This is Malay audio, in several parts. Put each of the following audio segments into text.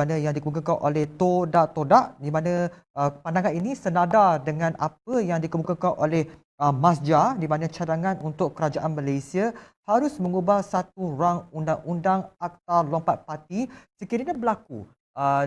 mana yang dikemukakan oleh Todak, di mana pandangan ini senada dengan apa yang dikemukakan oleh Masja, di mana cadangan untuk kerajaan Malaysia harus mengubah satu rang undang-undang Akta Lompat Parti sekiranya berlaku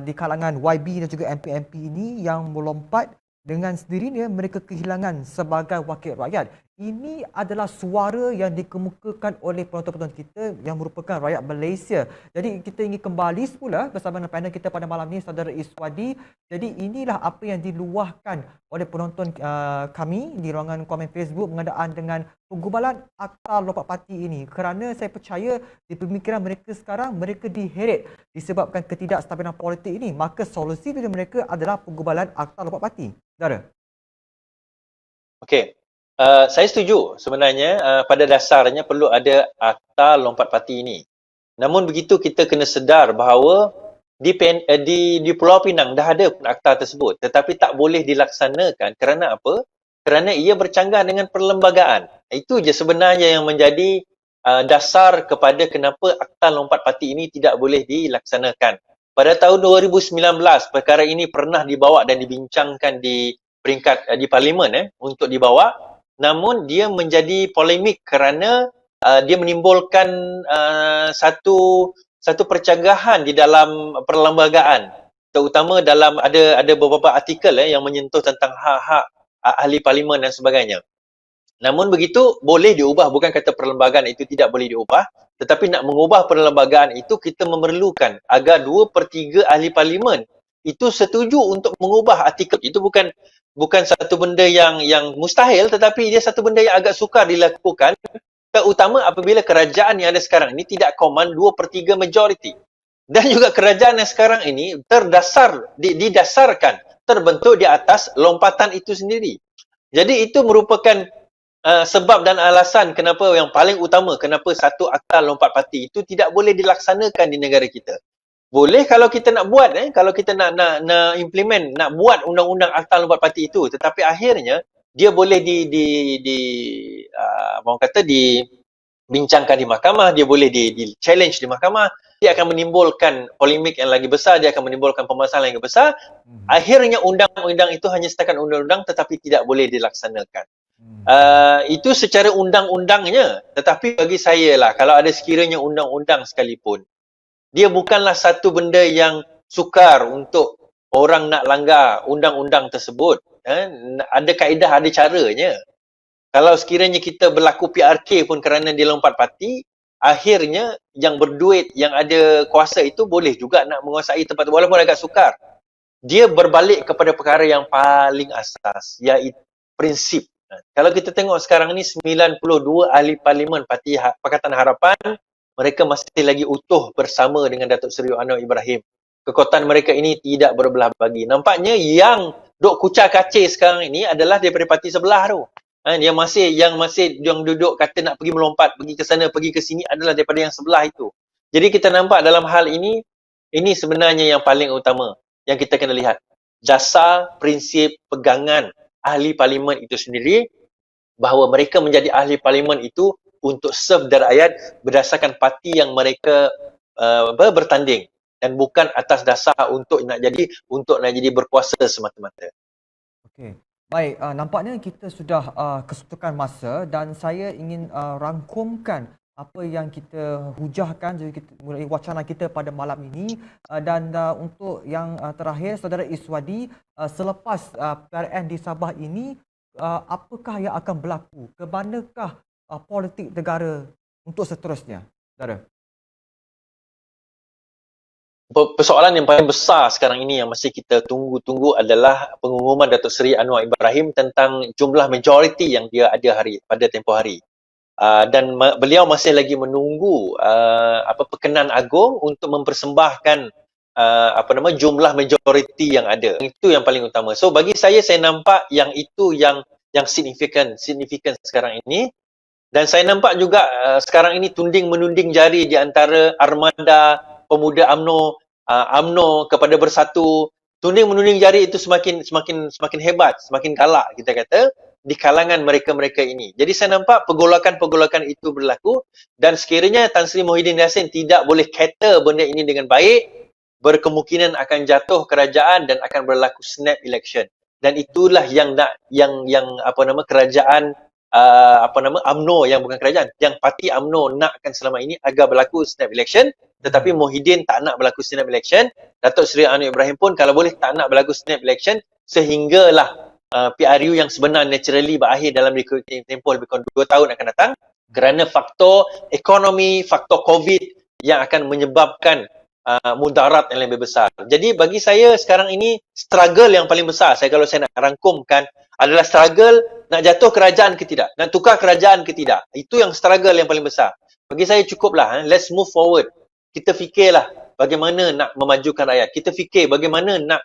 di kalangan YB dan juga MP-MP ini yang melompat dengan sendirinya mereka kehilangan sebagai wakil rakyat. Ini adalah suara yang dikemukakan oleh penonton-penonton kita yang merupakan rakyat Malaysia. Jadi kita ingin kembali semula bersama dengan panel kita pada malam ini, Saudara Iswadi. Jadi inilah apa yang diluahkan oleh penonton kami di ruangan komen Facebook mengenaan dengan penggubalan Akta Lompat Parti ini. Kerana saya percaya di pemikiran mereka sekarang, mereka diheret disebabkan ketidakstabilan politik ini. Maka solusi dari mereka adalah penggubalan Akta Lompat Parti. Saudara? Okey. Saya setuju sebenarnya pada dasarnya perlu ada Akta Lompat Parti ini. Namun begitu kita kena sedar bahawa di Pulau Pinang dah ada pun akta tersebut, tetapi tak boleh dilaksanakan kerana apa? Kerana ia bercanggah dengan perlembagaan. Itu je sebenarnya yang menjadi dasar kepada kenapa Akta Lompat Parti ini tidak boleh dilaksanakan. Pada tahun 2019 perkara ini pernah dibawa dan dibincangkan di peringkat di parlimen untuk dibawa. Namun dia menjadi polemik kerana dia menimbulkan satu percanggahan di dalam perlembagaan, terutama dalam ada beberapa artikel yang menyentuh tentang hak-hak ahli parlimen dan sebagainya. Namun begitu boleh diubah, bukan kata perlembagaan itu tidak boleh diubah, tetapi nak mengubah perlembagaan itu kita memerlukan agar 2/3 ahli parlimen itu setuju untuk mengubah artikel. Itu bukan satu benda yang mustahil, tetapi dia satu benda yang agak sukar dilakukan, terutama apabila kerajaan yang ada sekarang ini tidak command 2/3 majority. Dan juga kerajaan yang sekarang ini didasarkan, terbentuk di atas lompatan itu sendiri. Jadi itu merupakan sebab dan alasan kenapa yang paling utama kenapa satu Akta Lompat Parti itu tidak boleh dilaksanakan di negara kita. Boleh kalau kita nak buat, kalau kita nak implement, nak buat undang-undang Akta Lompat Parti itu, tetapi akhirnya dia boleh dibincangkan di mahkamah, dia boleh di challenge di mahkamah, dia akan menimbulkan polemik yang lagi besar, dia akan menimbulkan permasalahan yang besar. Akhirnya undang-undang itu hanya setakat undang-undang tetapi tidak boleh dilaksanakan. Itu secara undang-undangnya, tetapi bagi saya lah, kalau ada sekiranya undang-undang sekalipun, dia bukanlah satu benda yang sukar untuk orang nak langgar undang-undang tersebut. Ada kaedah, ada caranya. Kalau sekiranya kita berlaku PRK pun kerana dia lompat parti, akhirnya yang berduit, yang ada kuasa itu boleh juga nak menguasai tempat, walaupun agak sukar. Dia berbalik kepada perkara yang paling asas, iaitu prinsip. Kalau kita tengok sekarang ni 92 ahli parlimen Parti Pakatan Harapan, mereka masih lagi utuh bersama dengan Datuk Seri Anwar Ibrahim. Kekuatan mereka ini tidak berbelah bagi. Nampaknya yang duk kucar-kacir sekarang ini adalah daripada parti sebelah tu. Yang masih duduk kata nak pergi melompat, pergi ke sana, pergi ke sini adalah daripada yang sebelah itu. Jadi kita nampak dalam hal ini sebenarnya yang paling utama yang kita kena lihat. Dasar prinsip pegangan ahli parlimen itu sendiri, bahawa mereka menjadi ahli parlimen itu untuk serve the rakyat berdasarkan parti yang mereka bertanding, dan bukan atas dasar untuk nak jadi berkuasa semata-mata. Okey. Baik, nampaknya kita sudah kesutukan masa dan saya ingin rangkumkan apa yang kita hujahkan jadi mulai wacana kita pada malam ini, dan untuk yang terakhir, Saudara Iswadi, selepas PRN di Sabah ini, apakah yang akan berlaku? Ke manakah politik negara untuk seterusnya, Saudara? Persoalan yang paling besar sekarang ini yang masih kita tunggu-tunggu adalah pengumuman Datuk Seri Anwar Ibrahim tentang jumlah majoriti yang dia ada pada tempoh hari. Dan beliau masih lagi menunggu perkenan agung untuk mempersembahkan jumlah majoriti yang ada. Itu yang paling utama. So bagi saya nampak yang itu yang signifikan sekarang ini. Dan saya nampak juga sekarang ini tunding-menunding jari di antara armada pemuda UMNO kepada Bersatu. Tunding-menunding jari itu semakin hebat, semakin galak kita kata di kalangan mereka-mereka ini. Jadi saya nampak pergolakan-pergolakan itu berlaku, dan sekiranya Tan Sri Muhyiddin Yassin tidak boleh cater benda ini dengan baik, berkemungkinan akan jatuh kerajaan dan akan berlaku snap election. Dan itulah yang kerajaan UMNO, yang bukan kerajaan, yang parti UMNO nakkan selama ini agar berlaku snap election, tetapi Muhyiddin tak nak berlaku snap election. Datuk Seri Anwar Ibrahim pun kalau boleh tak nak berlaku snap election sehinggalah PRU yang sebenar naturally berakhir dalam tempoh lebih kurang 2 tahun akan datang, kerana faktor ekonomi, faktor COVID yang akan menyebabkan mudarat yang lebih besar. Jadi bagi saya sekarang ini struggle yang paling besar, kalau saya nak rangkumkan, adalah struggle nak jatuh kerajaan ke tidak, nak tukar kerajaan ke tidak. Itu yang struggle yang paling besar. Bagi saya cukuplah, let's move forward. Kita fikirlah bagaimana nak memajukan rakyat. Kita fikir bagaimana nak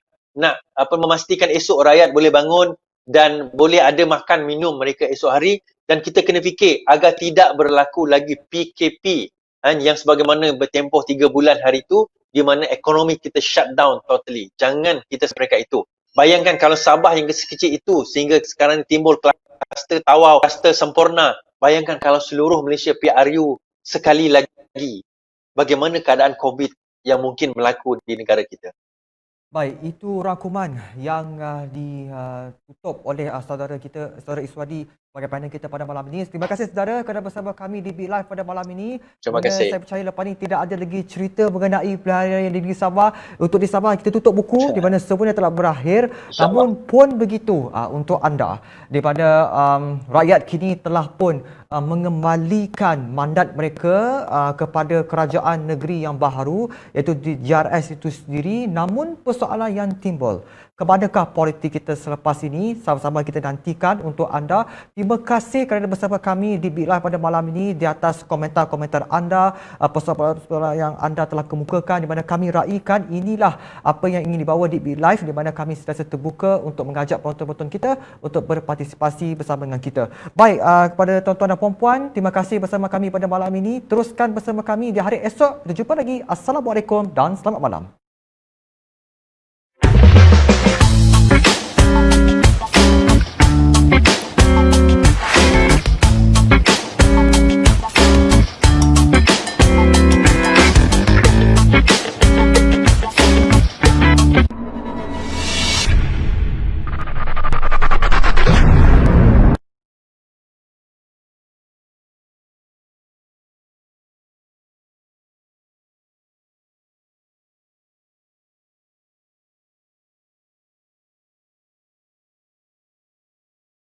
memastikan esok rakyat boleh bangun dan boleh ada makan minum mereka esok hari, dan kita kena fikir agar tidak berlaku lagi PKP yang sebagaimana bertempoh 3 bulan hari itu, di mana ekonomi kita shut down totally. Jangan kita mereka itu. Bayangkan kalau Sabah yang sekecil itu sehingga sekarang timbul kluster Tawau, kluster Sempurna. Bayangkan kalau seluruh Malaysia PRU sekali lagi, bagaimana keadaan COVID yang mungkin berlaku di negara kita. Baik, itu rangkuman yang ditutup oleh saudara kita, saudara Iswadi, sebagai panel kita pada malam ini. Terima kasih saudara kerana bersama kami di Big Live pada malam ini. Terima kasih. Saya percaya lepas ini tidak ada lagi cerita mengenai pelarian di negeri Sabah. Untuk di Sabah kita tutup buku di mana semuanya telah berakhir. Namun pun begitu untuk anda, di mana rakyat kini telah pun mengembalikan mandat mereka kepada kerajaan negeri yang baharu, iaitu di JRS itu sendiri. Namun persoalan yang timbul, kemanakah politik kita selepas ini? Sama-sama kita nantikan untuk anda. Terima kasih kerana bersama kami di Big Live pada malam ini, di atas komentar-komentar anda, persoalan-persoalan yang anda telah kemukakan, di mana kami raikan. Inilah apa yang ingin dibawa di Big Live, di mana kami sentiasa terbuka untuk mengajak penonton-penonton kita untuk berpartisipasi bersama dengan kita. Baik, kepada tuan-tuan dan puan-puan, terima kasih bersama kami pada malam ini. Teruskan bersama kami di hari esok. Kita jumpa lagi. Assalamualaikum dan selamat malam.